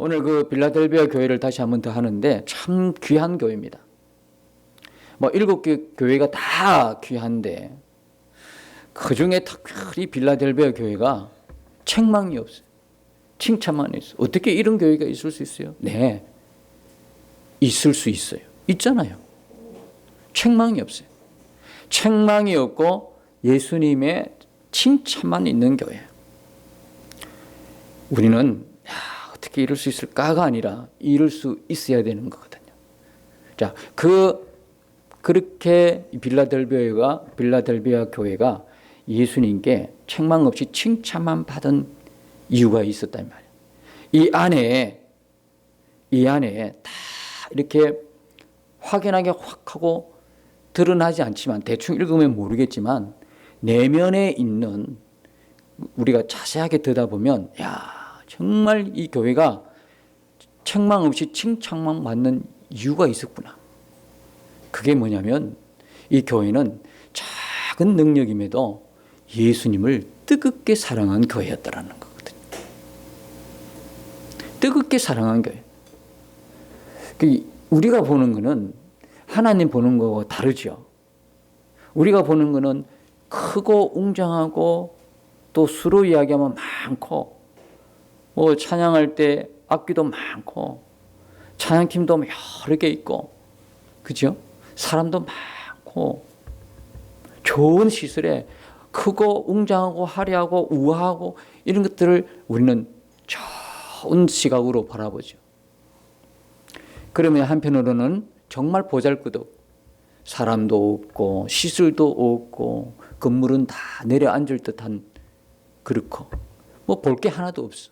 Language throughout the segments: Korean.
오늘 그 빌라델비아 교회를 다시 한번 더 하는데 참 귀한 교회입니다. 뭐 7개 교회가 다 귀한데 그 중에 특별히 빌라델비아 교회가 책망이 없어요. 칭찬만 있어요. 어떻게 이런 교회가 있을 수 있어요? 네, 있을 수 있어요. 있잖아요. 책망이 없어요. 책망이 없고 예수님의 칭찬만 있는 교회. 우리는 어떻게 이럴 수 있을까가 아니라 이럴 수 있어야 되는 거거든요. 자, 그렇게 빌라델비아 교회가 예수님께 책망 없이 칭찬만 받은 이유가 있었단 말이에요. 이 안에 다 이렇게 확연하게 확 하고 드러나지 않지만 대충 읽으면 모르겠지만 내면에 있는 우리가 자세하게 들여다보면 정말 이 교회가 책망 없이 칭찬만 받는 이유가 있었구나. 그게 뭐냐면 이 교회는 작은 능력임에도 예수님을 뜨겁게 사랑한 교회였다라는 거거든요. 뜨겁게 사랑한 교회. 우리가 보는 거는 하나님 보는 거와 다르죠. 우리가 보는 거는 크고 웅장하고 또 수로 이야기하면 많고 뭐 찬양할 때 악기도 많고 찬양팀도 여러 개 있고 그죠? 사람도 많고 좋은 시설에 크고 웅장하고 화려하고 우아하고 이런 것들을 우리는 좋은 시각으로 바라보죠. 그러면 한편으로는 정말 보잘것없고 사람도 없고 시설도 없고 건물은 다 내려앉을 듯한 그렇고 뭐 볼 게 하나도 없어.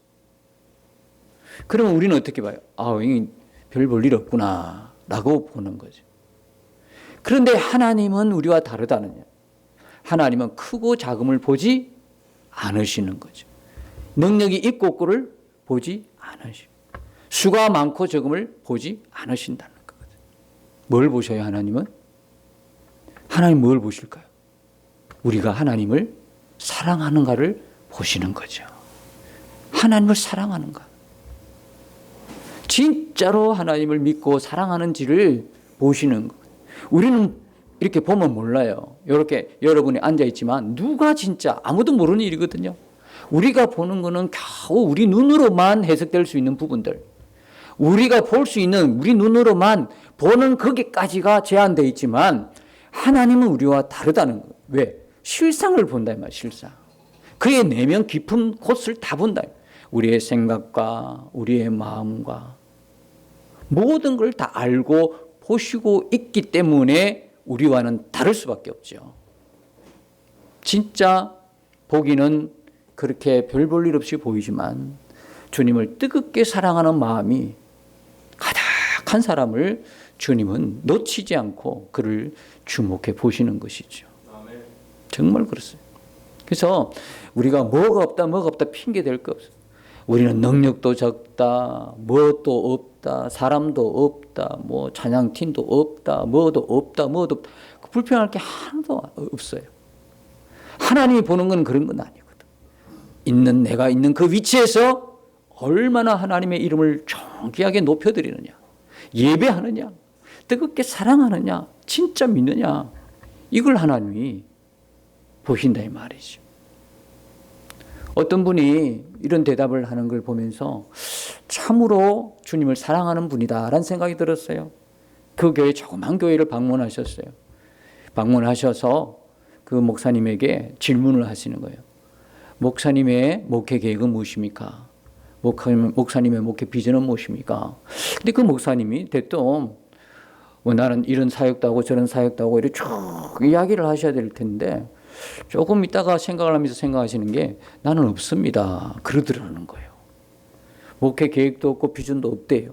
그러면 우리는 어떻게 봐요? 별 볼 일 없구나 라고 보는 거죠. 그런데 하나님은 우리와 다르다느냐. 하나님은 크고 작음을 보지 않으시는 거죠. 능력이 있고 없고를 보지 않으시고 수가 많고 적음을 보지 않으신다는 거거든요. 뭘 보셔요 하나님은? 하나님 뭘 보실까요? 우리가 하나님을 사랑하는가를 보시는 거죠. 하나님을 사랑하는가. 진짜로 하나님을 믿고 사랑하는지를 보시는 거예요. 우리는 이렇게 보면 몰라요. 이렇게 여러분이 앉아있지만 누가 진짜 아무도 모르는 일이거든요. 우리가 보는 거는 겨우 우리 눈으로만 해석될 수 있는 부분들. 우리가 볼 수 있는 우리 눈으로만 보는 거기까지가 제한되어 있지만 하나님은 우리와 다르다는 거예요. 왜? 실상을 본다 이 말이에요. 실상. 그의 내면 깊은 곳을 다 본다. 우리의 생각과 우리의 마음과 모든 걸 다 알고 보시고 있기 때문에 우리와는 다를 수밖에 없죠. 진짜 보기는 그렇게 별 볼 일 없이 보이지만 주님을 뜨겁게 사랑하는 마음이 가득한 사람을 주님은 놓치지 않고 그를 주목해 보시는 것이죠. 정말 그렇습니다. 그래서 우리가 뭐가 없다 핑계 댈 거 없어요. 우리는 능력도 적다, 뭐도 없다, 사람도 없다, 뭐 찬양팀도 없다, 뭐도 없다. 불평할 게 하나도 없어요. 하나님이 보는 건 그런 건 아니거든. 내가 있는 그 위치에서 얼마나 하나님의 이름을 존귀하게 높여드리느냐, 예배하느냐, 뜨겁게 사랑하느냐, 진짜 믿느냐, 이걸 하나님이 보신다 이 말이죠. 어떤 분이 이런 대답을 하는 걸 보면서 참으로 주님을 사랑하는 분이다라는 생각이 들었어요. 그 교회 조그만 교회를 방문하셨어요. 방문하셔서 그 목사님에게 질문을 하시는 거예요. 목사님의 목회 계획은 무엇입니까? 목사님의 목회 비전은 무엇입니까? 근데 그 목사님이 대뜸 나는 이런 사역도 하고 저런 사역도 하고 이렇게 쭉 이야기를 하셔야 될 텐데 조금 있다가 생각을 하면서 생각하시는 게 나는 없습니다. 그러더라는 거예요. 목회 계획도 없고 비전도 없대요.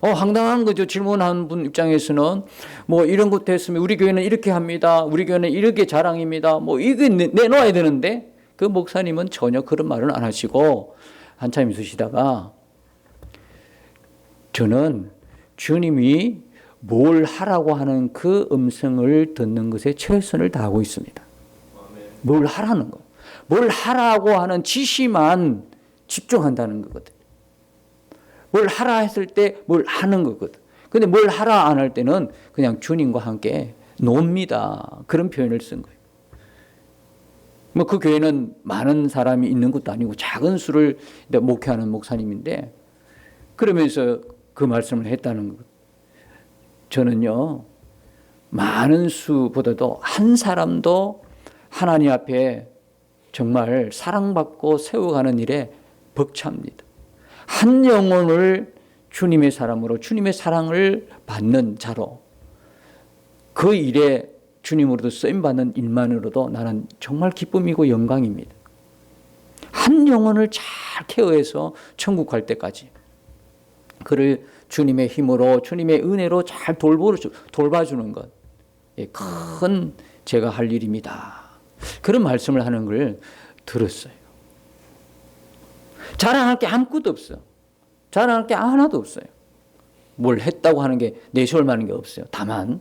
황당한 거죠. 질문하는 분 입장에서는 뭐 이런 것도 했으면 우리 교회는 이렇게 합니다. 우리 교회는 이렇게 자랑입니다. 뭐 이거 내놓아야 되는데 그 목사님은 전혀 그런 말을 안 하시고 한참 있으시다가 저는 주님이 뭘 하라고 하는 그 음성을 듣는 것에 최선을 다하고 있습니다. 뭘 하라는 거. 뭘 하라고 하는 지시만 집중한다는 거거든요. 뭘 하라 했을 때 뭘 하는 거거든. 근데 뭘 하라 안 할 때는 그냥 주님과 함께 놉니다. 그런 표현을 쓴 거예요. 뭐 그 교회는 많은 사람이 있는 것도 아니고 작은 수를 목회하는 목사님인데 그러면서 그 말씀을 했다는 것. 저는요, 많은 수보다도 한 사람도 하나님 앞에 정말 사랑받고 세워가는 일에 벅찹니다. 한 영혼을 주님의 사람으로 주님의 사랑을 받는 자로 그 일에 주님으로도 쓰임받는 일만으로도 나는 정말 기쁨이고 영광입니다. 한 영혼을 잘 케어해서 천국 갈 때까지 그를 주님의 힘으로 주님의 은혜로 잘 돌봐주는 것, 큰 제가 할 일입니다. 그런 말씀을 하는 걸 들었어요. 자랑할 게 아무것도 없어. 자랑할 게 하나도 없어요. 뭘 했다고 하는 게 내세울 만한 게 없어요. 다만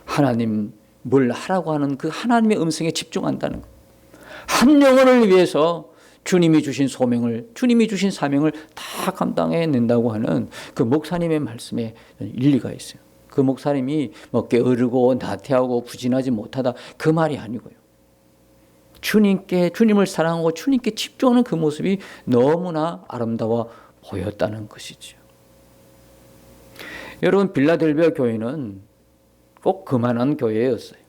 하나님 뭘 하라고 하는 그 하나님의 음성에 집중한다는 것. 한 영혼을 위해서 주님이 주신 소명을, 주님이 주신 사명을 다 감당해낸다고 하는 그 목사님의 말씀에 일리가 있어요. 그 목사님이 뭐 게으르고 나태하고 부진하지 못하다 그 말이 아니고요. 주님을 사랑하고 주님께 집중하는 그 모습이 너무나 아름다워 보였다는 것이죠. 여러분, 빌라델비아 교회는 꼭 그만한 교회였어요.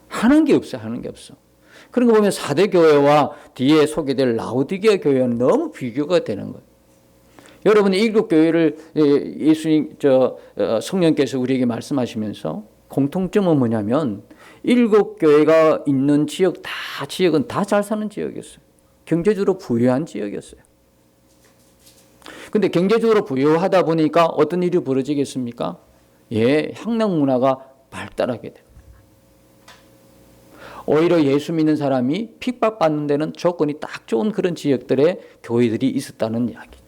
하는 게 없어요. 하는 게 없어. 그런 거 보면 4대 교회와 뒤에 소개될 라오디게아 교회는 너무 비교가 되는 거예요. 여러분이 일곱 교회를 예수님 성령께서 우리에게 말씀하시면서 공통점은 뭐냐면 일곱 교회가 있는 지역은 다 잘 사는 지역이었어요. 경제적으로 부유한 지역이었어요. 근데 경제적으로 부유하다 보니까 어떤 일이 벌어지겠습니까? 향락 문화가 발달하게 돼요. 오히려 예수 믿는 사람이 핍박받는 데는 조건이 딱 좋은 그런 지역들의 교회들이 있었다는 이야기죠.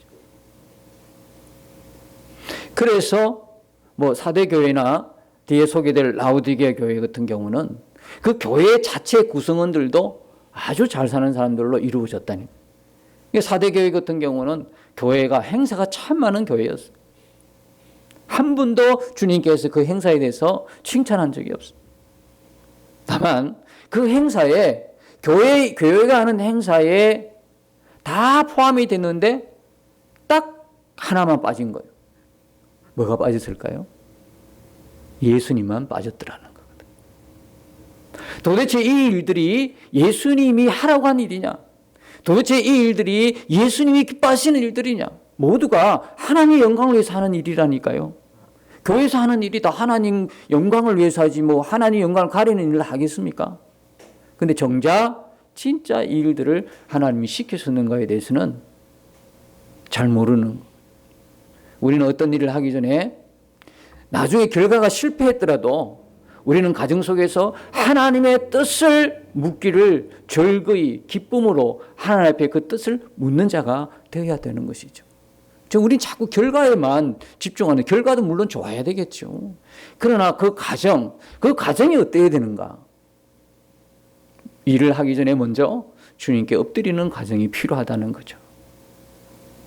그래서 뭐 4대 교회나 뒤에 소개될 라오디게아 교회 같은 경우는 그 교회 자체 구성원들도 아주 잘 사는 사람들로 이루어졌다니. 4대 교회 같은 경우는 교회가 행사가 참 많은 교회였어요. 한 분도 주님께서 그 행사에 대해서 칭찬한 적이 없어요. 다만 그 행사에 교회가 하는 행사에 다 포함이 됐는데 딱 하나만 빠진 거예요. 뭐가 빠졌을까요? 예수님만 빠졌더라는 거거든요. 도대체 이 일들이 예수님이 하라고 한 일이냐? 도대체 이 일들이 예수님이 기뻐하시는 일들이냐? 모두가 하나님의 영광을 위해서 하는 일이라니까요. 교회에서 하는 일이 다 하나님 영광을 위해서 하지 뭐 하나님 영광을 가리는 일을 하겠습니까? 근데 정작 진짜 이 일들을 하나님이 시켜줬는가에 대해서는 잘 모르는 거예요. 우리는 어떤 일을 하기 전에 나중에 결과가 실패했더라도 우리는 가정 속에서 하나님의 뜻을 묻기를 절거히 기쁨으로 하나님 앞에 그 뜻을 묻는 자가 되어야 되는 것이죠. 우리는 자꾸 결과에만 집중하는, 결과도 물론 좋아야 되겠죠. 그러나 그 과정이 어때야 되는가? 일을 하기 전에 먼저 주님께 엎드리는 과정이 필요하다는 거죠.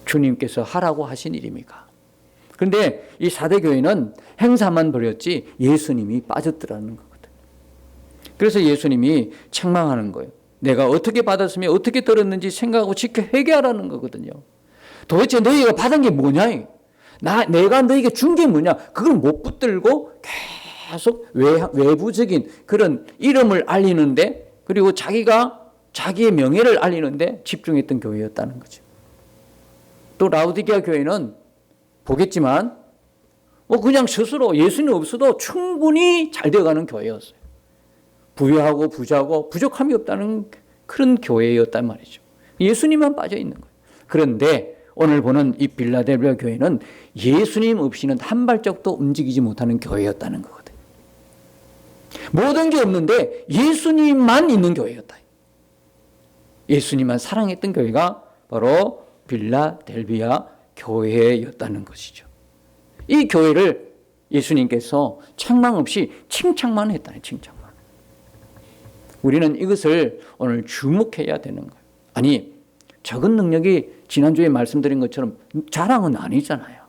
주님께서 하라고 하신 일입니까? 그런데 이 4대 교회는 행사만 벌였지 예수님이 빠졌더라는 거거든요. 그래서 예수님이 책망하는 거예요. 내가 어떻게 받았으며 어떻게 들었는지 생각하고 지켜 회개하라는 거거든요. 도대체 너희가 받은 게 뭐냐? 내가 너희에게 준 게 뭐냐? 그걸 못 붙들고 계속 외부적인 그런 이름을 알리는데, 그리고 자기의 명예를 알리는데 집중했던 교회였다는 거죠. 또 라오디게아 교회는 보겠지만 그냥 스스로 예수님 없어도 충분히 잘 되어가는 교회였어요. 부유하고 부자고 부족함이 없다는 그런 교회였단 말이죠. 예수님만 빠져 있는 거예요. 그런데 오늘 보는 이 빌라델비아 교회는 예수님 없이는 한 발짝도 움직이지 못하는 교회였다는 거거든요. 모든 게 없는데 예수님만 있는 교회였다. 예수님만 사랑했던 교회가 바로 빌라델비아 교회였다는 것이죠. 이 교회를 예수님께서 책망 없이 칭찬만 했다는, 칭찬만. 우리는 이것을 오늘 주목해야 되는 거예요. 아니, 적은 능력이 지난주에 말씀드린 것처럼 자랑은 아니잖아요.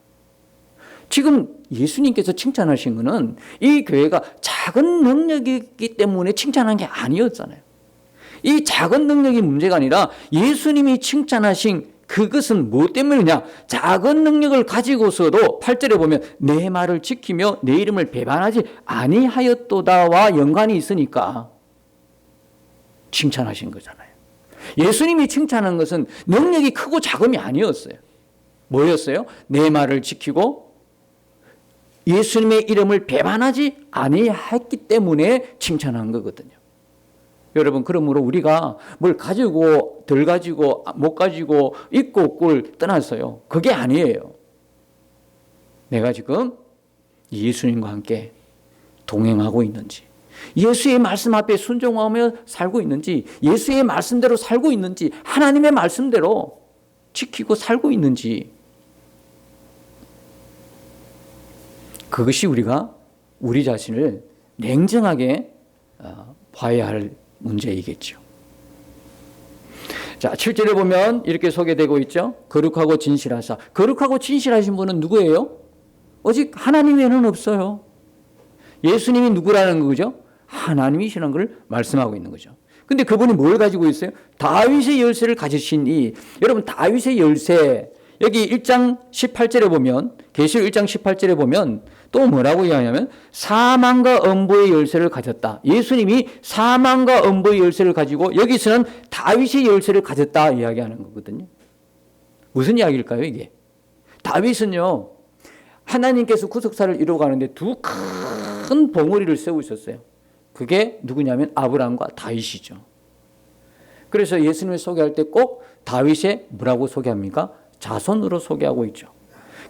지금 예수님께서 칭찬하신 것은 이 교회가 작은 능력이기 때문에 칭찬한 게 아니었잖아요. 이 작은 능력이 문제가 아니라 예수님이 칭찬하신 그것은 무엇 때문이냐? 작은 능력을 가지고서도 8절에 보면 내 말을 지키며 내 이름을 배반하지 아니하였도다와 연관이 있으니까 칭찬하신 거잖아요. 예수님이 칭찬한 것은 능력이 크고 작음이 아니었어요. 뭐였어요? 내 말을 지키고 예수님의 이름을 배반하지 아니했기 때문에 칭찬한 거거든요. 여러분, 그러므로 우리가 뭘 가지고 덜 가지고 못 가지고 있고 없고를 떠나서요, 그게 아니에요. 내가 지금 예수님과 함께 동행하고 있는지, 예수의 말씀 앞에 순종하며 살고 있는지, 예수의 말씀대로 살고 있는지, 하나님의 말씀대로 지키고 살고 있는지, 그것이 우리가 우리 자신을 냉정하게 봐야 할 문제이겠죠. 자, 7절에 보면 이렇게 소개되고 있죠. 거룩하고 진실하사. 거룩하고 진실하신 분은 누구예요? 오직 하나님 외에는 없어요. 예수님이 누구라는 거죠? 하나님이시라는 걸 말씀하고 있는 거죠. 근데 그분이 뭘 가지고 있어요? 다윗의 열쇠를 가지신 여러분, 다윗의 열쇠, 여기 1장 18절에 보면, 계시록 1장 18절에 보면 또 뭐라고 이야기하냐면 사망과 음부의 열쇠를 가졌다. 예수님이 사망과 음부의 열쇠를 가지고 여기서는 다윗의 열쇠를 가졌다 이야기하는 거거든요. 무슨 이야기일까요, 이게? 다윗은요, 하나님께서 구속사를 이루어가는데 두 큰 봉우리를 세우고 있었어요. 그게 누구냐면 아브라함과 다윗이죠. 그래서 예수님을 소개할 때 꼭 다윗의 뭐라고 소개합니까? 자손으로 소개하고 있죠.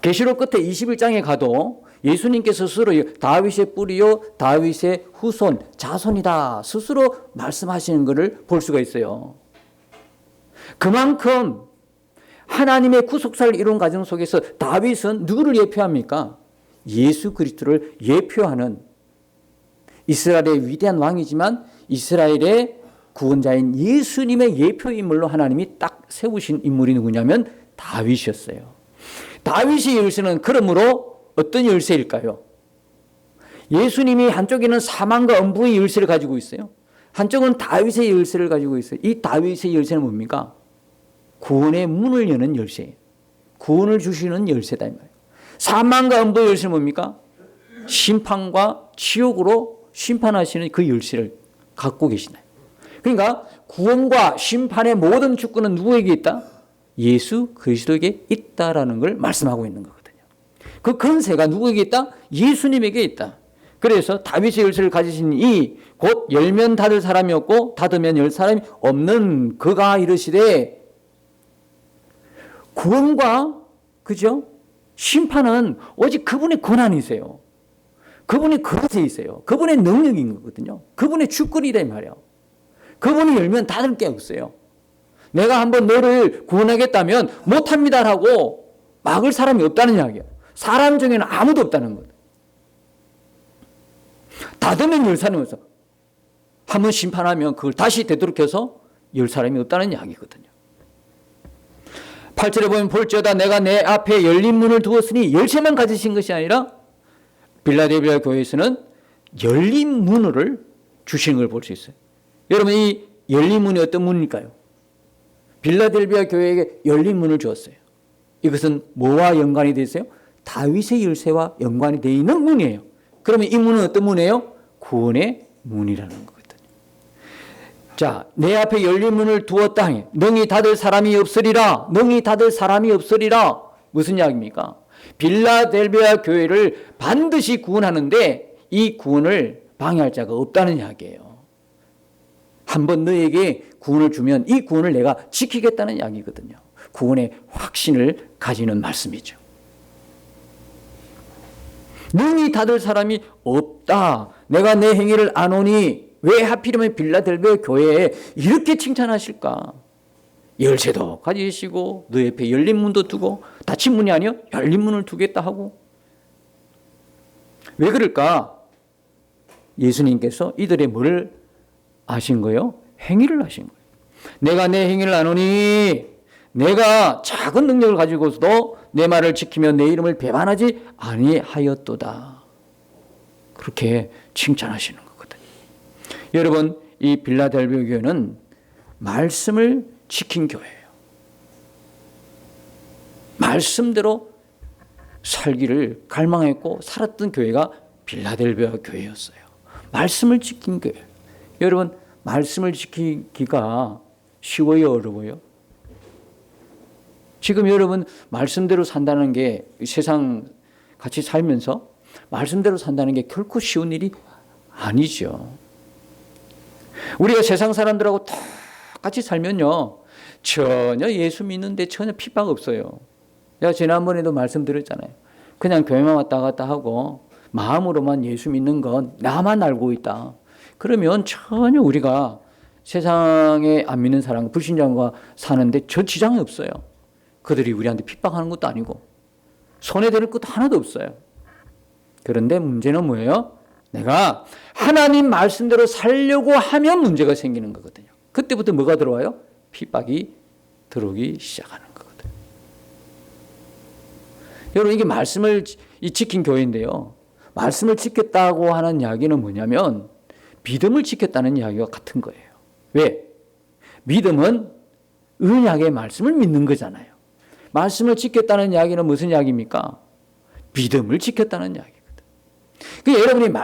계시록 끝에 21장에 가도 예수님께서 스스로 다윗의 뿌리요 다윗의 후손 자손이다 스스로 말씀하시는 것을 볼 수가 있어요. 그만큼 하나님의 구속사를 이룬 과정 속에서 다윗은 누구를 예표합니까? 예수 그리스도를 예표하는 이스라엘의 위대한 왕이지만 이스라엘의 구원자인 예수님의 예표인물로 하나님이 딱 세우신 인물이 누구냐면 다윗이었어요. 다윗의 열쇠는 그러므로 어떤 열쇠일까요? 예수님이 한쪽에는 사망과 음부의 열쇠를 가지고 있어요. 한쪽은 다윗의 열쇠를 가지고 있어요. 이 다윗의 열쇠는 뭡니까? 구원의 문을 여는 열쇠예요. 구원을 주시는 열쇠다 이 말이에요. 사망과 음부의 열쇠는 뭡니까? 심판과 지옥으로 심판하시는 그 열쇠를 갖고 계시나요? 그러니까 구원과 심판의 모든 주권은 누구에게 있다? 예수 그리스도에게 있다라는 걸 말씀하고 있는 거거든요. 그 권세가 누구에게 있다? 예수님에게 있다. 그래서 다윗의 열쇠를 가지신 이 곧 열면 닫을 사람이 없고 닫으면 열 사람이 없는 그가 이르시되 구원과 그죠? 심판은 오직 그분의 권한이세요. 그분의 그릇이세요. 그분의 능력인 거거든요. 그분의 주권이다 이 말이에요. 그분이 열면 닫을 게 없어요. 내가 한번 너를 구원하겠다면 못합니다라고 막을 사람이 없다는 이야기예요. 사람 중에는 아무도 없다는 거예요. 닫으면 열 사람이 없어. 한번 심판하면 그걸 다시 되돌이켜서 열 사람이 없다는 이야기거든요. 8절에 보면 볼지어다 내가 내 앞에 열린 문을 두었으니 열쇠만 가지신 것이 아니라 빌라델비아 교회에서는 열린 문을 주신 걸 볼 수 있어요. 여러분, 이 열린 문이 어떤 문일까요? 빌라델비아 교회에게 열린 문을 주었어요. 이것은 뭐와 연관이 되어 있어요? 다윗의 열쇠와 연관이 되어 있는 문이에요. 그러면 이 문은 어떤 문이에요? 구원의 문이라는 거거든요. 자, 내 앞에 열린 문을 두었다. 능히 닫을 사람이 없으리라. 능히 닫을 사람이 없으리라. 무슨 이야기입니까? 빌라델비아 교회를 반드시 구원하는데 이 구원을 방해할 자가 없다는 이야기예요. 한번 너에게 구원을 주면 이 구원을 내가 지키겠다는 이야기거든요. 구원의 확신을 가지는 말씀이죠. 능히 닫을 사람이 없다. 내가 내 행위를 아노니 왜 하필이면 빌라델비아 교회에 이렇게 칭찬하실까? 열쇠도 가지시고 너 옆에 열린 문도 두고 닫힌 문이 아니요 열린 문을 두겠다 하고 왜 그럴까? 예수님께서 이들의 뭐를 아신 거예요? 행위를 아신 거예요. 내가 내 행위를 아노니 내가 작은 능력을 가지고서도 내 말을 지키며 내 이름을 배반하지 아니하였도다. 그렇게 칭찬하시는 거거든요. 여러분, 이 빌라델비아 교회는 말씀을 지킨 교회예요. 말씀대로 살기를 갈망했고 살았던 교회가 빌라델비아 교회였어요. 말씀을 지킨 교회. 여러분, 말씀을 지키기가 쉬워요, 어려워요? 지금 여러분 말씀대로 산다는 게 세상 같이 살면서 말씀대로 산다는 게 결코 쉬운 일이 아니죠. 우리가 세상 사람들하고 똑같이 살면요, 전혀 예수 믿는데 전혀 핍박 없어요. 제가 지난번에도 말씀드렸잖아요. 그냥 교회만 왔다 갔다 하고 마음으로만 예수 믿는 건 나만 알고 있다. 그러면 전혀 우리가 세상에 안 믿는 사람, 불신자와 사는데 저 지장이 없어요. 그들이 우리한테 핍박하는 것도 아니고 손해될 것도 하나도 없어요. 그런데 문제는 뭐예요? 내가 하나님 말씀대로 살려고 하면 문제가 생기는 거거든요. 그때부터 뭐가 들어와요? 핍박이 들어오기 시작하는 거거든요. 여러분, 이게 말씀을 지킨 교회인데요, 말씀을 지켰다고 하는 이야기는 뭐냐면 믿음을 지켰다는 이야기와 같은 거예요. 왜? 믿음은 언약의 말씀을 믿는 거잖아요. 말씀을 지켰다는 이야기는 무슨 이야기입니까? 믿음을 지켰다는 이야기거든. 그러니까 여러분이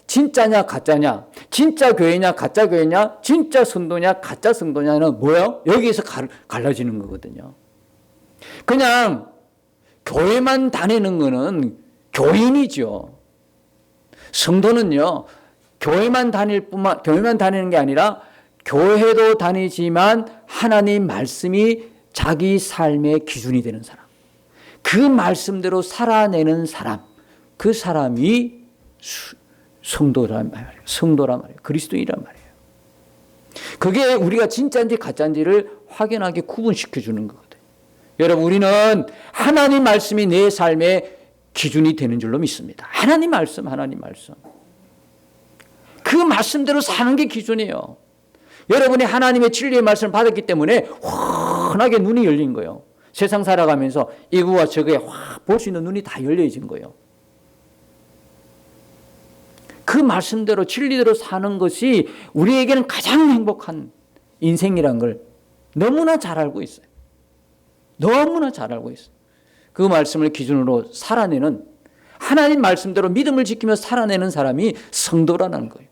진짜냐 가짜냐, 진짜 교회냐 가짜 교회냐, 진짜 성도냐 가짜 성도냐는 뭐예요? 여기에서 갈라지는 거거든요. 그냥 교회만 다니는 거는 교인이죠. 성도는요, 교회만 다니는 게 아니라 교회도 다니지만 하나님 말씀이 자기 삶의 기준이 되는 사람, 그 말씀대로 살아내는 사람, 그 사람이 성도란 말이에요. 그리스도인이란 말이에요. 그게 우리가 진짜인지 가짜인지를 확연하게 구분시켜 주는 거거든요. 여러분, 우리는 하나님 말씀이 내 삶의 기준이 되는 줄로 믿습니다. 하나님 말씀. 그 말씀대로 사는 게 기준이에요. 여러분이 하나님의 진리의 말씀을 받았기 때문에 환하게 눈이 열린 거예요. 세상 살아가면서 이거와 저거에 확 볼 수 있는 눈이 다 열려진 거예요. 그 말씀대로 진리대로 사는 것이 우리에게는 가장 행복한 인생이란 걸 너무나 잘 알고 있어요. 너무나 잘 알고 있어요. 그 말씀을 기준으로 살아내는, 하나님 말씀대로 믿음을 지키며 살아내는 사람이 성도라는 거예요.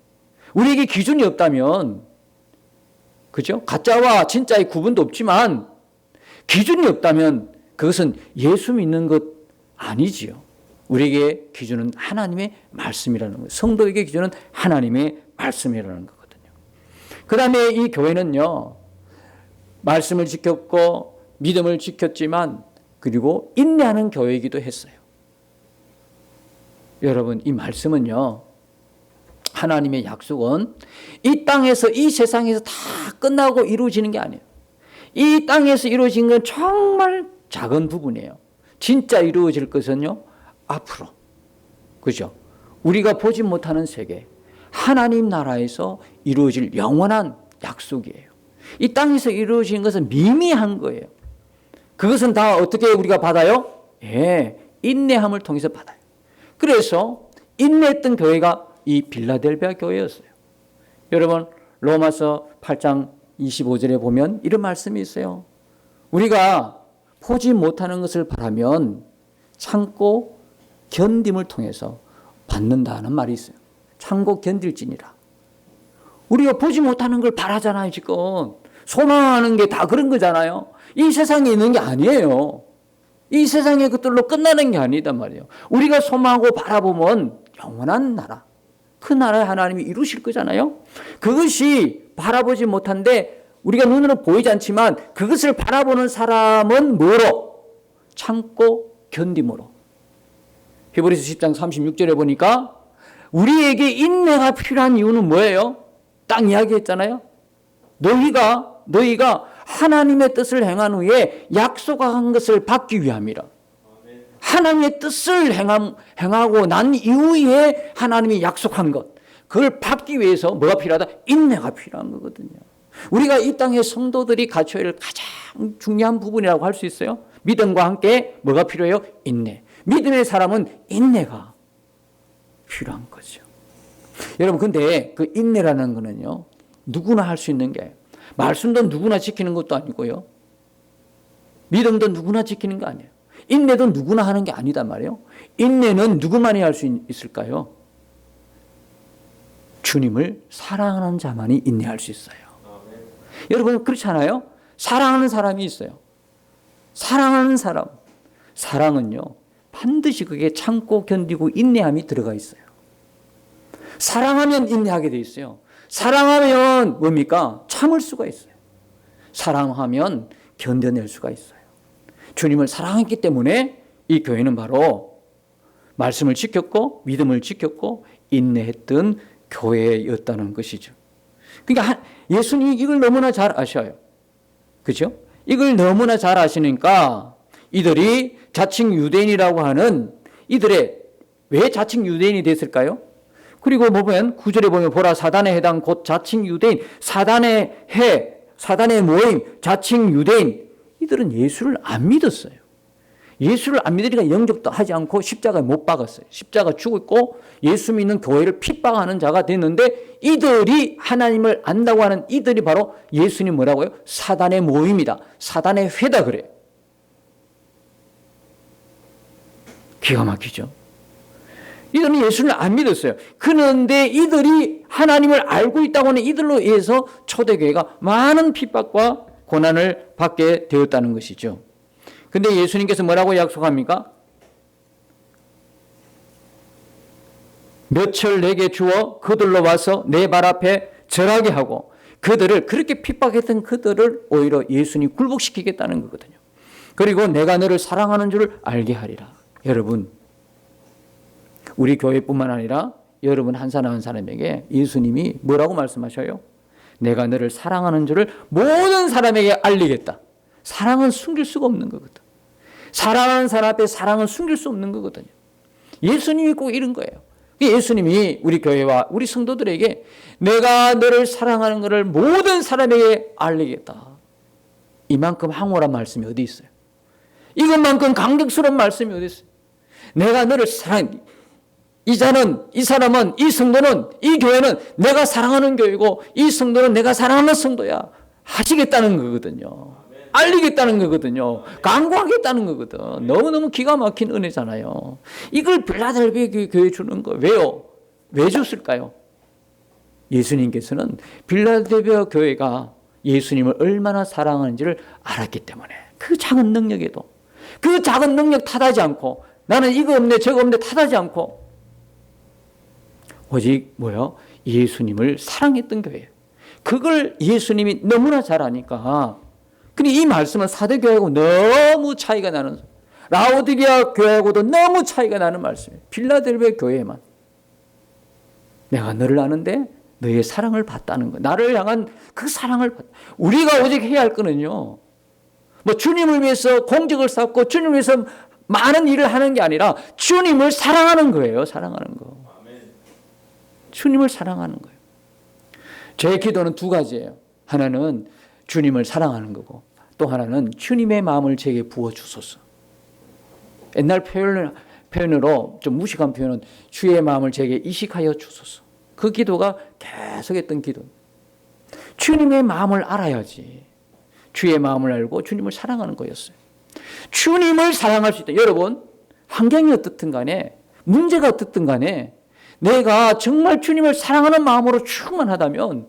우리에게 기준이 없다면, 그죠? 가짜와 진짜의 구분도 없지만 기준이 없다면 그것은 예수 믿는 것 아니지요. 우리에게 기준은 하나님의 말씀이라는 거예요. 성도에게 기준은 하나님의 말씀이라는 거거든요. 그 다음에 이 교회는요, 말씀을 지켰고 믿음을 지켰지만 그리고 인내하는 교회이기도 했어요. 여러분, 이 말씀은요, 하나님의 약속은 이 땅에서, 이 세상에서 다 끝나고 이루어지는 게 아니에요. 이 땅에서 이루어진 건 정말 작은 부분이에요. 진짜 이루어질 것은요, 앞으로. 그죠? 우리가 보지 못하는 세계, 하나님 나라에서 이루어질 영원한 약속이에요. 이 땅에서 이루어진 것은 미미한 거예요. 그것은 다 어떻게 우리가 받아요? 인내함을 통해서 받아요. 그래서 인내했던 교회가 이 빌라델비아 교회였어요. 여러분, 로마서 8장 25절에 보면 이런 말씀이 있어요. 우리가 보지 못하는 것을 바라면 참고 견딤을 통해서 받는다는 말이 있어요. 참고 견딜지니라. 우리가 보지 못하는 걸 바라잖아요. 지금 소망하는 게 다 그런 거잖아요. 이 세상에 있는 게 아니에요. 이 세상의 것들로 끝나는 게 아니단 말이에요. 우리가 소망하고 바라보면 영원한 나라, 그 나라에 하나님이 이루실 거잖아요. 그것이 바라보지 못한데 우리가 눈으로 보이지 않지만 그것을 바라보는 사람은 뭐로? 참고 견딤으로. 히브리서 10장 36절에 보니까 우리에게 인내가 필요한 이유는 뭐예요? 딱 이야기했잖아요. 너희가 하나님의 뜻을 행한 후에 약속한 것을 받기 위함이라. 하나님의 뜻을 행하고 난 이후에 하나님이 약속한 것, 그걸 받기 위해서 뭐가 필요하다? 인내가 필요한 거거든요. 우리가 이 땅의 성도들이 갖춰야 할 가장 중요한 부분이라고 할 수 있어요. 믿음과 함께 뭐가 필요해요? 인내. 믿음의 사람은 인내가 필요한 거죠. 여러분, 근데 그 인내라는 거는요, 누구나 할 수 있는 게, 말씀도 누구나 지키는 것도 아니고요, 믿음도 누구나 지키는 거 아니에요. 인내도 누구나 하는 게 아니단 말이에요. 인내는 누구만이 할 수 있을까요? 주님을 사랑하는 자만이 인내할 수 있어요. 여러분, 그렇지 않아요? 사랑하는 사람이 있어요. 사랑하는 사람. 사랑은요, 반드시 그게 참고 견디고 인내함이 들어가 있어요. 사랑하면 인내하게 돼 있어요. 사랑하면 뭡니까? 참을 수가 있어요. 사랑하면 견뎌낼 수가 있어요. 주님을 사랑했기 때문에 이 교회는 바로 말씀을 지켰고 믿음을 지켰고 인내했던 교회였다는 것이죠. 그러니까 예수님이 이걸 너무나 잘 아셔요. 그렇죠? 이걸 너무나 잘 아시니까 이들이 자칭 유대인이라고 하는 이들의 왜 자칭 유대인이 됐을까요? 그리고 보면 9절에 보면 보라 사단에 해당 곧 자칭 유대인 사단의 모임 자칭 유대인 이들은 예수를 안 믿었어요. 예수를 안 믿으니까 영접도 하지 않고 십자가에 못 박았어요. 십자가 죽었고 예수 믿는 교회를 핍박하는 자가 됐는데 이들이 하나님을 안다고 하는 이들이 바로 예수님 뭐라고요? 사단의 모임이다. 사단의 회다 그래요. 기가 막히죠. 이들은 예수를 안 믿었어요. 그런데 이들이 하나님을 알고 있다고 하는 이들로 인해서 초대교회가 많은 핍박과 고난을 받게 되었다는 것이죠. 근데 예수님께서 뭐라고 약속합니까? 몇철 내게 주어 그들로 와서 내 발 앞에 절하게 하고 그들을 그렇게 핍박했던 그들을 오히려 예수님이 굴복시키겠다는 거거든요. 그리고 내가 너를 사랑하는 줄 알게 하리라. 여러분, 우리 교회뿐만 아니라 여러분 한 사람 한 사람에게 예수님이 뭐라고 말씀하셔요? 내가 너를 사랑하는 줄을 모든 사람에게 알리겠다. 사랑은 숨길 수가 없는 거거든. 사랑하는 사람 앞에 사랑은 숨길 수 없는 거거든요. 예수님이 꼭 이런 거예요. 예수님이 우리 교회와 우리 성도들에게 내가 너를 사랑하는 것을 모든 사람에게 알리겠다. 이만큼 황홀한 말씀이 어디 있어요? 이것만큼 감격스러운 말씀이 어디 있어요? 내가 너를 사랑, 이 사람은, 이 성도는, 이 교회는 내가 사랑하는 교회고 이 성도는 내가 사랑하는 성도야. 하시겠다는 거거든요. 알리겠다는 거거든요. 강구하겠다는 거거든. 너무너무 기가 막힌 은혜잖아요. 이걸 빌라델비아 교회에 주는 거 왜요? 왜 줬을까요? 예수님께서는 빌라델비아 교회가 예수님을 얼마나 사랑하는지를 알았기 때문에 그 작은 능력에도 그 작은 능력 탓하지 않고 나는 이거 없네 저거 없네 탓하지 않고 오직 뭐요? 예수님을 사랑했던 교회예요. 그걸 예수님이 너무나 잘 아니까 근데 이 말씀은 사도교회하고 너무 차이가 나는 라오디게아 교회하고도 너무 차이가 나는 말씀이에요. 빌라델비아 교회만 내가 너를 아는데 너의 사랑을 받다는 거. 나를 향한 그 사랑을 받. 우리가 오직 해야 할 거는요. 뭐 주님을 위해서 공적을 쌓고 주님을 위해서 많은 일을 하는 게 아니라 주님을 사랑하는 거예요. 사랑하는 거. 주님을 사랑하는 거예요. 제 기도는 두 가지예요. 하나는 주님을 사랑하는 거고 또 하나는 주님의 마음을 제게 부어주소서. 옛날 표현으로 좀 무식한 표현은 주의 마음을 제게 이식하여 주소서. 그 기도가 계속했던 기도. 주님의 마음을 알아야지. 주의 마음을 알고 주님을 사랑하는 거였어요. 주님을 사랑할 수 있다. 여러분, 환경이 어떻든 간에 문제가 어떻든 간에 내가 정말 주님을 사랑하는 마음으로 충만하다면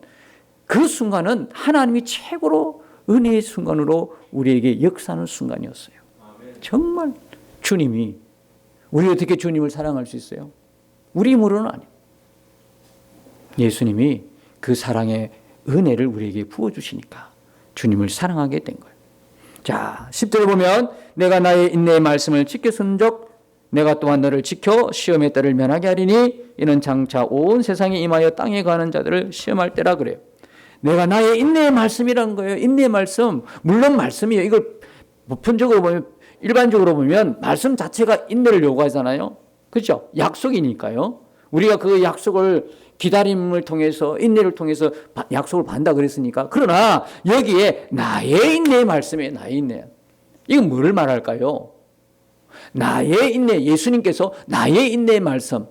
그 순간은 하나님이 최고로 은혜의 순간으로 우리에게 역사하는 순간이었어요. 정말 주님이 우리 어떻게 주님을 사랑할 수 있어요? 우리 힘으로는 아니에요. 예수님이 그 사랑의 은혜를 우리에게 부어주시니까 주님을 사랑하게 된 거예요. 자, 10절에 보면 내가 나의 인내의 말씀을 지켰은즉 내가 또한 너를 지켜 시험의 때를 면하게 하리니 이는 장차 온 세상에 임하여 땅에 가는 자들을 시험할 때라 그래요. 내가 나의 인내의 말씀이라는 거예요. 인내의 말씀. 물론 말씀이에요. 이걸 보편적으로 보면 일반적으로 보면 말씀 자체가 인내를 요구하잖아요. 그렇죠? 약속이니까요. 우리가 그 약속을 기다림을 통해서 인내를 통해서 약속을 받는다 그랬으니까. 그러나 여기에 나의 인내의 말씀에 나의 인내. 이건 뭐를 말할까요? 나의 인내. 예수님께서 나의 인내의 말씀.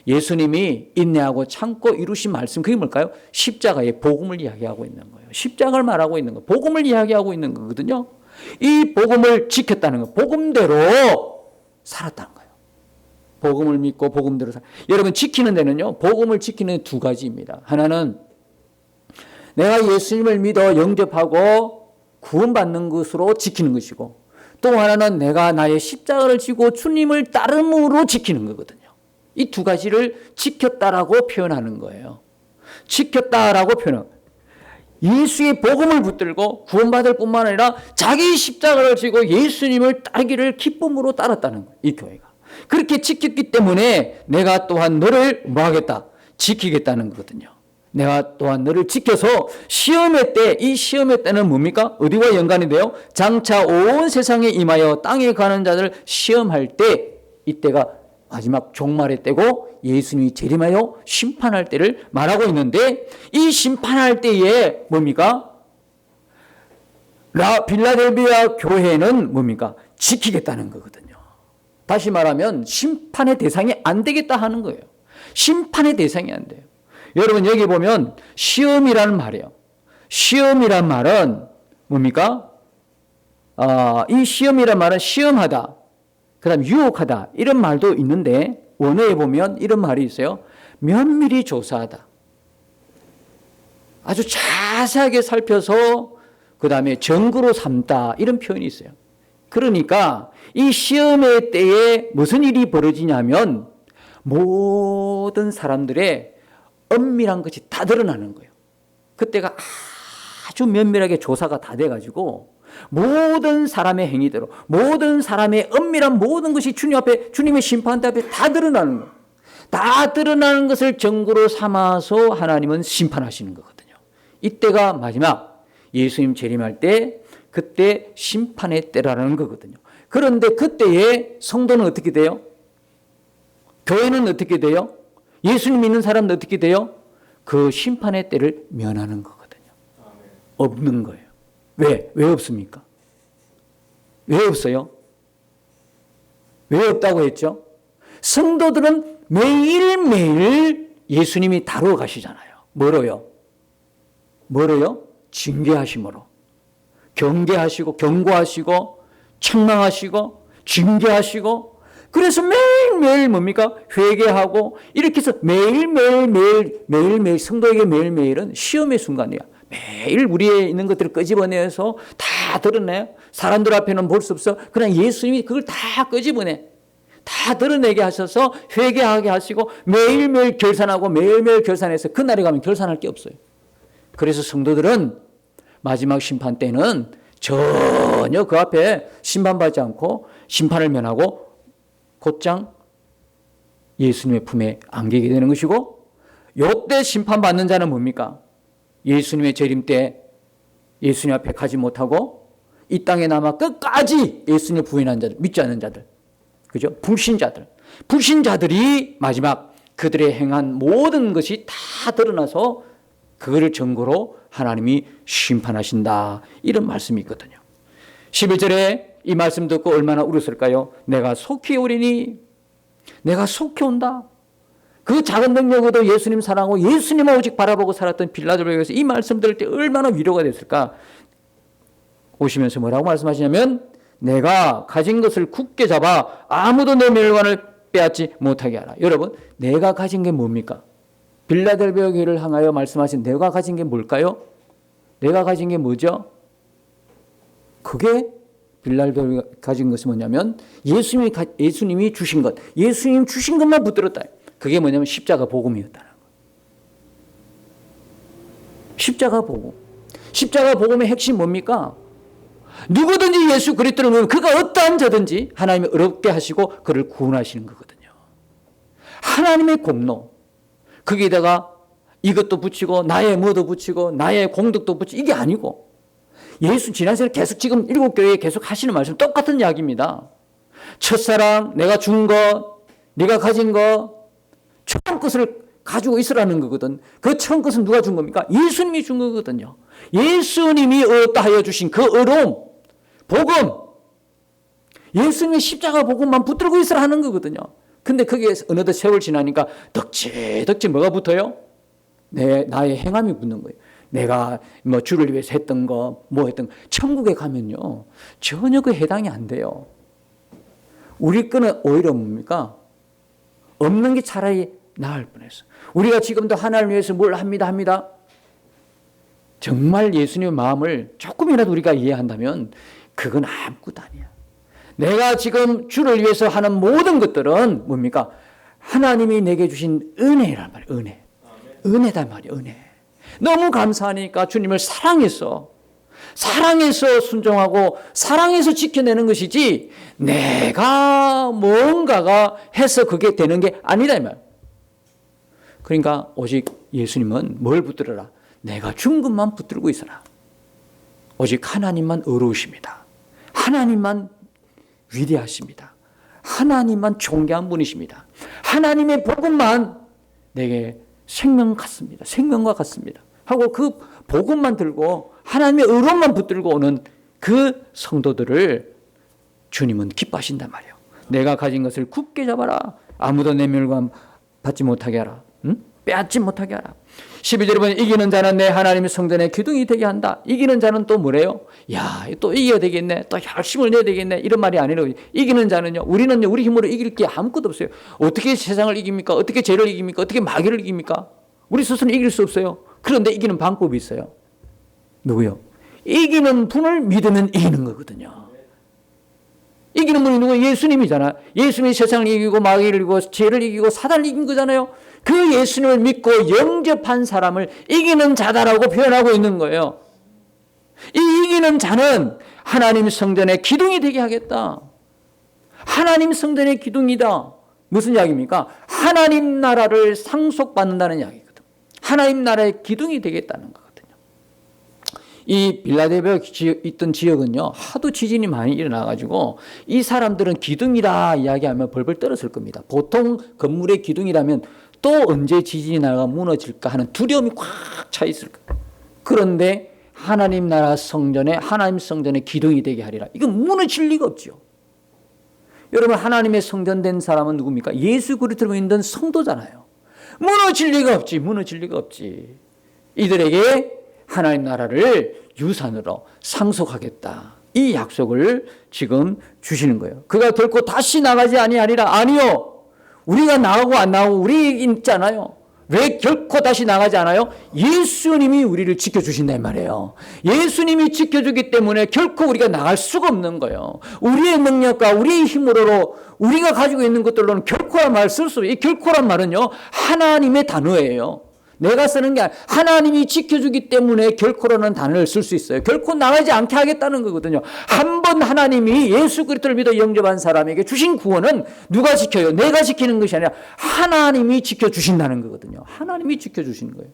예수님이 인내하고 참고 이루신 말씀, 그게 뭘까요? 십자가의 복음을 이야기하고 있는 거예요. 십자가를 말하고 있는 거예요. 복음을 이야기하고 있는 거거든요. 이 복음을 지켰다는 거예요. 복음대로 살았다는 거예요. 복음을 믿고 복음대로 여러분, 지키는 데는요, 복음을 지키는 데 두 가지입니다. 하나는 내가 예수님을 믿어 영접하고 구원받는 것으로 지키는 것이고, 또 하나는 내가 나의 십자가를 지고 주님을 따름으로 지키는 거거든요. 이 두 가지를 지켰다라고 표현하는 거예요. 지켰다라고 표현하는 거예요. 예수의 복음을 붙들고 구원받을 뿐만 아니라 자기 십자가를 지고 예수님을 따르기를 기쁨으로 따랐다는 거예요. 이 교회가. 그렇게 지켰기 때문에 내가 또한 너를 뭐 하겠다? 지키겠다는 거거든요. 내가 또한 너를 지켜서 시험의 때, 이 시험의 때는 뭡니까? 어디와 연관이 돼요? 장차 온 세상에 임하여 땅에 가는 자들 시험할 때, 이때가 마지막 종말의 때고 예수님이 재림하여 심판할 때를 말하고 있는데, 이 심판할 때에 뭡니까? 빌라델비아 교회는 뭡니까? 지키겠다는 거거든요. 다시 말하면 심판의 대상이 안 되겠다 하는 거예요. 심판의 대상이 안 돼요. 여러분, 여기 보면 시험이라는 말이에요. 시험이란 말은 뭡니까? 이 시험이란 말은 시험하다, 그 다음 유혹하다, 이런 말도 있는데, 원어에 보면 이런 말이 있어요. 면밀히 조사하다. 아주 자세하게 살펴서 그 다음에 증거로 삼다, 이런 표현이 있어요. 그러니까 이 시험의 때에 무슨 일이 벌어지냐면 모든 사람들의 엄밀한 것이 다 드러나는 거예요. 그때가 아주 면밀하게 조사가 다 돼가지고 모든 사람의 행위대로, 모든 사람의 엄밀한 모든 것이 주님 앞에, 주님의 심판 앞에 다 드러나는 거예요. 다 드러나는 것을 증거로 삼아서 하나님은 심판하시는 거거든요. 이때가 마지막 예수님 재림할 때, 그때 심판의 때라는 거거든요. 그런데 그때에 성도는 어떻게 돼요? 교회는 어떻게 돼요? 예수님 믿는 사람은 어떻게 돼요? 그 심판의 때를 면하는 거거든요. 없는 거예요. 왜? 왜 없습니까? 왜 없어요? 왜 없다고 했죠? 성도들은 매일매일 예수님이 다루어 가시잖아요. 뭐로요? 뭐로요? 징계하심으로. 경계하시고, 경고하시고, 책망하시고, 징계하시고, 그래서 매일매일 뭡니까? 회개하고, 이렇게 해서 매일매일 성도에게 매일매일은 시험의 순간이야. 매일 우리에 있는 것들을 끄집어내서 다 드러내요. 사람들 앞에는 볼 수 없어. 그냥 예수님이 그걸 다 끄집어내. 다 드러내게 하셔서 회개하게 하시고 매일매일 결산하고 매일매일 결산해서 그날에 가면 결산할 게 없어요. 그래서 성도들은 마지막 심판 때는 전혀 그 앞에 심판받지 않고 심판을 면하고 곧장 예수님의 품에 안기게 되는 것이고, 요때 심판받는 자는 뭡니까? 예수님의 재림 때 예수님 앞에 가지 못하고 이 땅에 남아 끝까지 예수님을 부인한 자들, 믿지 않는 자들, 그죠? 불신자들이 마지막 그들의 행한 모든 것이 다 드러나서 그거를 증거로 하나님이 심판하신다, 이런 말씀이 있거든요. 11절에 이 말씀 듣고 얼마나 울었을까요? 내가 속히 오리니, 내가 속히 온다. 그 작은 능력에도 예수님 사랑하고 예수님을 오직 바라보고 살았던 빌라델비아에서 이 말씀 들을 때 얼마나 위로가 됐을까? 오시면서 뭐라고 말씀하시냐면, 내가 가진 것을 굳게 잡아 아무도 내 멸관을 빼앗지 못하게 하라. 여러분, 내가 가진 게 뭡니까? 빌라델비아 교회를 향하여 말씀하신 내가 가진 게 뭘까요? 내가 가진 게 뭐죠? 그게 빌라델비아가 가진 것이 뭐냐면 예수님이 주신 것, 예수님 주신 것만 붙들었다. 그게 뭐냐면 십자가 복음이었다는 거예요. 십자가 복음. 십자가 복음의 핵심 뭡니까? 누구든지 예수 그리스도를 믿으면 그가 어떠한 자든지 하나님이 어렵게 하시고 그를 구원하시는 거거든요. 하나님의 공로. 거기에다가 이것도 붙이고 나의 뭐도 붙이고 나의 공덕도 붙이고 이게 아니고, 예수 지난 시간에 계속 지금 7교회에 계속 하시는 말씀 똑같은 이야기입니다. 첫사랑, 내가 준 것, 네가 가진 것, 처음 것을 가지고 있으라는 거거든. 그 처음 것은 누가 준 겁니까? 예수님이 준 거거든요. 예수님이 얻다 하여 주신 그 의로움, 복음, 예수님의 십자가 복음만 붙들고 있으라 하는 거거든요. 근데 거기에 어느덧 세월 지나니까 덕지 뭐가 붙어요? 나의 행함이 붙는 거예요. 내가 뭐 주를 위해서 했던 거, 뭐 했던 거. 천국에 가면요, 전혀 그 해당이 안 돼요. 우리 거는 오히려 뭡니까? 없는 게 차라리 나을 뻔했어. 우리가 지금도 하나님을 위해서 뭘 합니다. 정말 예수님의 마음을 조금이라도 우리가 이해한다면 그건 아무것도 아니야. 내가 지금 주를 위해서 하는 모든 것들은 뭡니까? 하나님이 내게 주신 은혜란 말이에요. 은혜다 말이에요. 은혜. 너무 감사하니까 주님을 사랑해서 순종하고 사랑해서 지켜내는 것이지 내가 뭔가가 해서 그게 되는 게 아니다 이 말. 그러니까 오직 예수님은 뭘 붙들어라? 내가 준 것만 붙들고 있어라. 오직 하나님만 의로우십니다. 하나님만 위대하십니다. 하나님만 존귀한 분이십니다. 하나님의 복음만 내게 생명 같습니다. 생명과 같습니다. 하고 그 복음만 들고 하나님의 의로움만 붙들고 오는 그 성도들을 주님은 기뻐하신단 말이에요. 내가 가진 것을 굳게 잡아라. 아무도 내 멸관 받지 못하게 하라. 빼앗지 못하게 하라. 12절에 보면 이기는 자는 내 하나님의 성전의 기둥이 되게 한다. 이기는 자는 또 뭐래요? 야, 또 이겨야 되겠네. 또 열심을 내야 되겠네. 이런 말이 아니라 이기는 자는요, 우리는요, 우리 힘으로 이길 게 아무것도 없어요. 어떻게 세상을 이깁니까? 어떻게 죄를 이깁니까? 어떻게 마귀를 이깁니까? 우리 스스로는 이길 수 없어요. 그런데 이기는 방법이 있어요. 누구요? 이기는 분을 믿으면 이기는 거거든요. 이기는 분이 누구예요? 예수님이잖아. 예수님이 세상을 이기고 마귀를 이기고 죄를 이기고 사단을 이긴 거잖아요. 그 예수님을 믿고 영접한 사람을 이기는 자다라고 표현하고 있는 거예요. 이 이기는 자는 하나님 성전의 기둥이 되게 하겠다. 하나님 성전의 기둥이다. 무슨 이야기입니까? 하나님 나라를 상속받는다는 이야기거든. 하나님 나라의 기둥이 되겠다는 거거든요. 이 빌라델비아 있던 지역은요, 하도 지진이 많이 일어나가지고 이 사람들은 기둥이라 이야기하면 벌벌 떨었을 겁니다. 보통 건물의 기둥이라면 또 언제 지진이 나가 무너질까 하는 두려움이 꽉 차 있을 거예요. 그런데 하나님 나라 성전에 하나님 성전의 기둥이 되게 하리라. 이건 무너질 리가 없죠. 여러분, 하나님의 성전된 사람은 누굽니까? 예수 그리스도로 믿는 성도잖아요. 무너질 리가 없지. 이들에게 하나님 나라를 유산으로 상속하겠다. 이 약속을 지금 주시는 거예요. 그가 결코 다시 나가지 아니하리라. 아니요. 우리가 나가고 안 나가고 우리 있잖아요. 왜 결코 다시 나가지 않아요? 예수님이 우리를 지켜주신다 이 말이에요. 예수님이 지켜주기 때문에 결코 우리가 나갈 수가 없는 거예요. 우리의 능력과 우리의 힘으로 우리가 가지고 있는 것들로는 결코란 말을 쓸 수 없어요. 이 결코란 말은요, 하나님의 단어예요. 내가 쓰는 게 아니라 하나님이 지켜주기 때문에 결코라는 단어를 쓸 수 있어요. 결코 나가지 않게 하겠다는 거거든요. 한 번 하나님이 예수 그리스도를 믿어 영접한 사람에게 주신 구원은 누가 지켜요? 내가 지키는 것이 아니라 하나님이 지켜주신다는 거거든요. 하나님이 지켜주시는 거예요.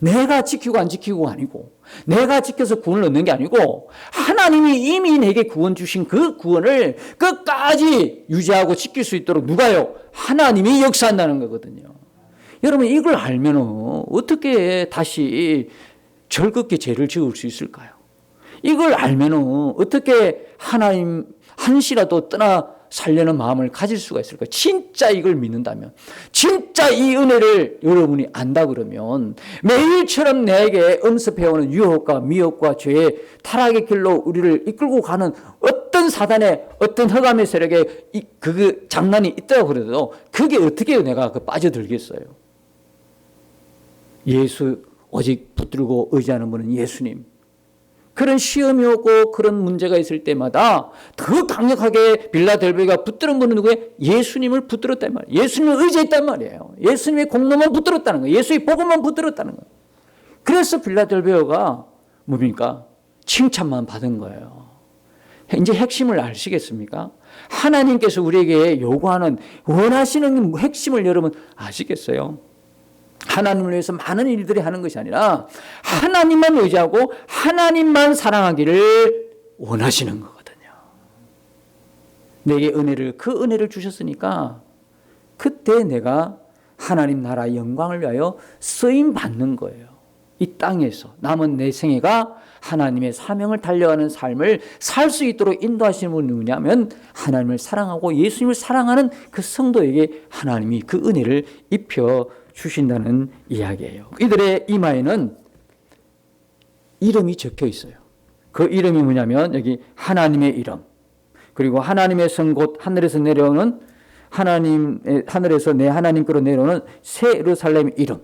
내가 지키고 안 지키고 아니고, 내가 지켜서 구원을 얻는 게 아니고, 하나님이 이미 내게 구원 주신 그 구원을 끝까지 유지하고 지킬 수 있도록 누가요? 하나님이 역사한다는 거거든요. 여러분, 이걸 알면 어떻게 다시 절겁게 죄를 지을 수 있을까요? 이걸 알면 어떻게 하나님 한시라도 떠나 살려는 마음을 가질 수가 있을까요? 진짜 이걸 믿는다면, 진짜 이 은혜를 여러분이 안다 그러면 매일처럼 내게 엄습해오는 유혹과 미혹과 죄의 타락의 길로 우리를 이끌고 가는 어떤 사단의 어떤 흑암의 세력에 그 장난이 있다고 그래도 그게 어떻게 내가 빠져들겠어요? 예수 오직 붙들고 의지하는 분은 예수님. 그런 시험이 오고 그런 문제가 있을 때마다 더 강력하게 빌라델비아가 붙들은 분은 누구예요? 예수님을 붙들었단 말이에요. 예수님을 의지했단 말이에요. 예수님의 공로만 붙들었다는 거예요. 예수의 복음만 붙들었다는 거예요. 그래서 빌라델비아가 뭡니까? 칭찬만 받은 거예요. 이제 핵심을 아시겠습니까? 하나님께서 우리에게 요구하는 원하시는 핵심을 여러분 아시겠어요? 하나님을 위해서 많은 일들이 하는 것이 아니라 하나님만 의지하고 하나님만 사랑하기를 원하시는 거거든요. 내게 그 은혜를 주셨으니까 그때 내가 하나님 나라 영광을 위하여 쓰임 받는 거예요. 이 땅에서 남은 내 생애가 하나님의 사명을 달려가는 삶을 살 수 있도록 인도하시는 분이 누구냐면 하나님을 사랑하고 예수님을 사랑하는 그 성도에게 하나님이 그 은혜를 입혀 주신다는 이야기예요. 이들의 이마에는 이름이 적혀 있어요. 그 이름이 뭐냐면 여기 하나님의 이름, 그리고 하나님의 성 곧 하늘에서 내려오는 하늘에서 내 하나님께로 내려오는 새 예루살렘 이름,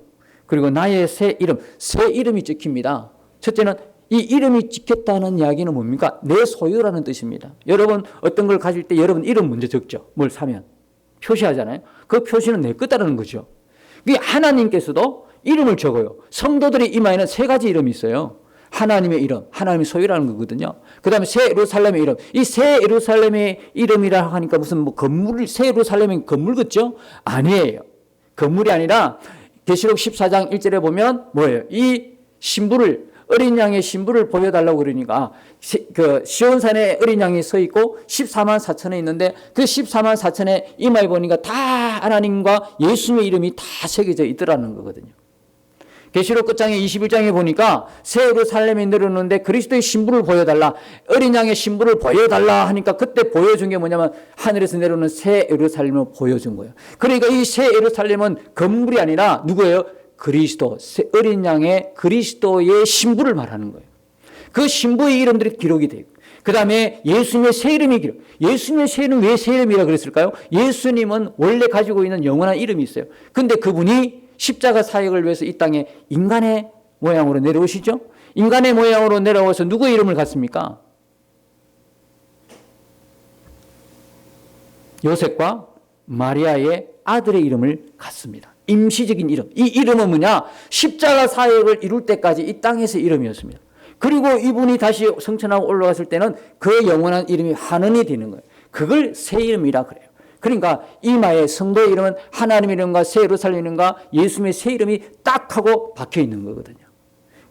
그리고 나의 새 이름, 새 이름이 찍힙니다. 첫째는 이 이름이 찍혔다는 이야기는 뭡니까? 내 소유라는 뜻입니다. 여러분 어떤 걸 가질 때 여러분 이름 먼저 적죠. 뭘 사면 표시하잖아요. 그 표시는 내 거다라는 거죠. 하나님께서도 이름을 적어요. 성도들의 이마에는 세 가지 이름이 있어요. 하나님의 이름, 하나님의 소유라는 거거든요. 그 다음에 새 예루살렘의 이름. 이 새 예루살렘의 이름이라 하니까 무슨 뭐 건물, 새 예루살렘의 건물 같죠? 아니에요. 건물이 아니라 계시록 14장 1절에 보면 뭐예요? 이 신부를, 어린 양의 신부를 보여달라고 그러니까 그 시온산에 어린 양이 서 있고 14만 4천에 있는데 그 14만 4천에 이마에 보니까 다 하나님과 예수님의 이름이 다 새겨져 있더라는 거거든요. 계시록 끝장에 21장에 보니까 새 예루살렘에 내려오는데 그리스도의 신부를 보여달라, 어린 양의 신부를 보여달라 하니까 그때 보여준 게 뭐냐면 하늘에서 내려오는 새 예루살렘을 보여준 거예요. 그러니까 이 새 예루살렘은 건물이 아니라 누구예요? 그리스도, 어린 양의 그리스도의 신부를 말하는 거예요. 그 신부의 이름들이 기록이 돼요. 그 다음에 예수님의 새 이름이 기록. 예수님의 새 이름 왜 새 이름이라 그랬을까요? 예수님은 원래 가지고 있는 영원한 이름이 있어요. 근데 그분이 십자가 사역을 위해서 이 땅에 인간의 모양으로 내려오시죠. 인간의 모양으로 내려와서 누구의 이름을 갖습니까? 요셉과 마리아의 아들의 이름을 갖습니다. 임시적인 이름. 이 이름은 뭐냐? 십자가 사역을 이룰 때까지 이 땅에서의 이름이었습니다. 그리고 이분이 다시 성천하고 올라갔을 때는 그 영원한 이름이 한원이 되는 거예요. 그걸 새 이름이라 그래요. 그러니까 이마에 성도의 이름은 하나님의 이름과 새 예루살렘 이름과 예수님의 새 이름이 딱 하고 박혀 있는 거거든요.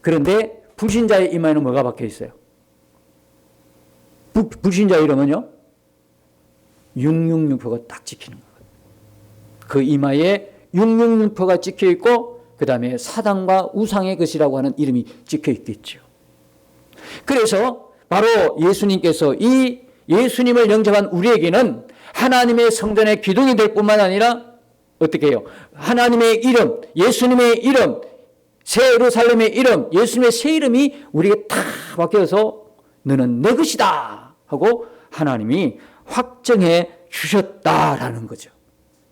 그런데 불신자의 이마에는 뭐가 박혀 있어요? 불신자의 이름은요? 666표가 딱 찍히는 거거든요. 그 이마에 666표가 찍혀 있고 그 다음에 사단과 우상의 것이라고 하는 이름이 찍혀 있겠죠. 그래서 바로 예수님께서 이 예수님을 영접한 우리에게는 하나님의 성전의 기둥이 될 뿐만 아니라 어떻게 해요? 하나님의 이름, 예수님의 이름, 새 예루살렘의 이름, 예수님의 새 이름이 우리에게 다 박혀서 너는 내 것이다 하고 하나님이 확정해 주셨다라는 거죠.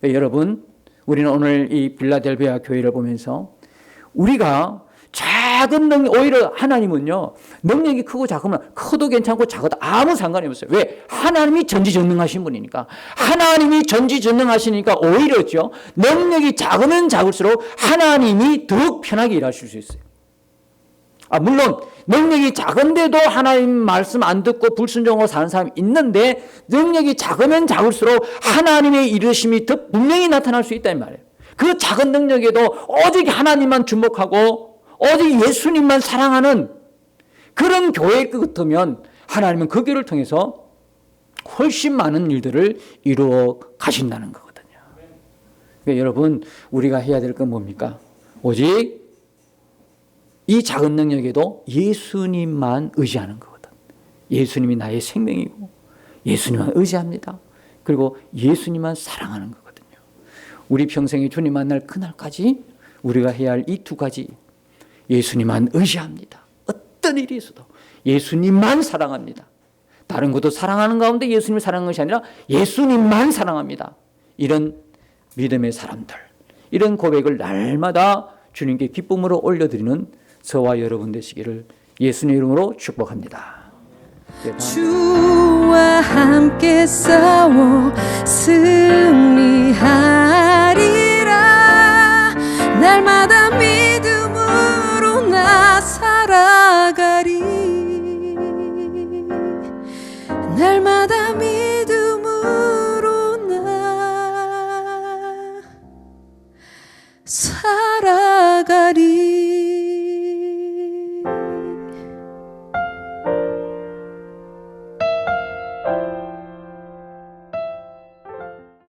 여러분, 우리는 오늘 이 빌라델비아 교회를 보면서 우리가 작은 능력, 오히려 하나님은요, 능력이 크고 작으면 커도 괜찮고 작아도 아무 상관이 없어요. 왜? 하나님이 전지전능하신 분이니까. 하나님이 전지전능하시니까 오히려죠, 능력이 작으면 작을수록 하나님이 더욱 편하게 일하실 수 있어요. 물론 능력이 작은데도 하나님 말씀 안 듣고 불순종하고 사는 사람이 있는데 능력이 작으면 작을수록 하나님의 이르심이 더 분명히 나타날 수 있다는 말이에요. 그 작은 능력에도 오직 하나님만 주목하고 오직 예수님만 사랑하는 그런 교회일 것 같으면 하나님은 그 교회를 통해서 훨씬 많은 일들을 이루어 가신다는 거거든요. 그러니까 여러분, 우리가 해야 될 건 뭡니까? 오직 이 작은 능력에도 예수님만 의지하는 거거든. 예수님이 나의 생명이고 예수님만 의지합니다. 그리고 예수님만 사랑하는 거거든요. 우리 평생에 주님 만날 그날까지 우리가 해야 할 이 두 가지, 예수님만 의지합니다. 어떤 일이 있어도 예수님만 사랑합니다. 다른 것도 사랑하는 가운데 예수님을 사랑하는 것이 아니라 예수님만 사랑합니다. 이런 믿음의 사람들, 이런 고백을 날마다 주님께 기쁨으로 올려드리는 저와 여러분 되시기를 예수님 이름으로 축복합니다. 주와 함께 싸워 승리하리라. 날마다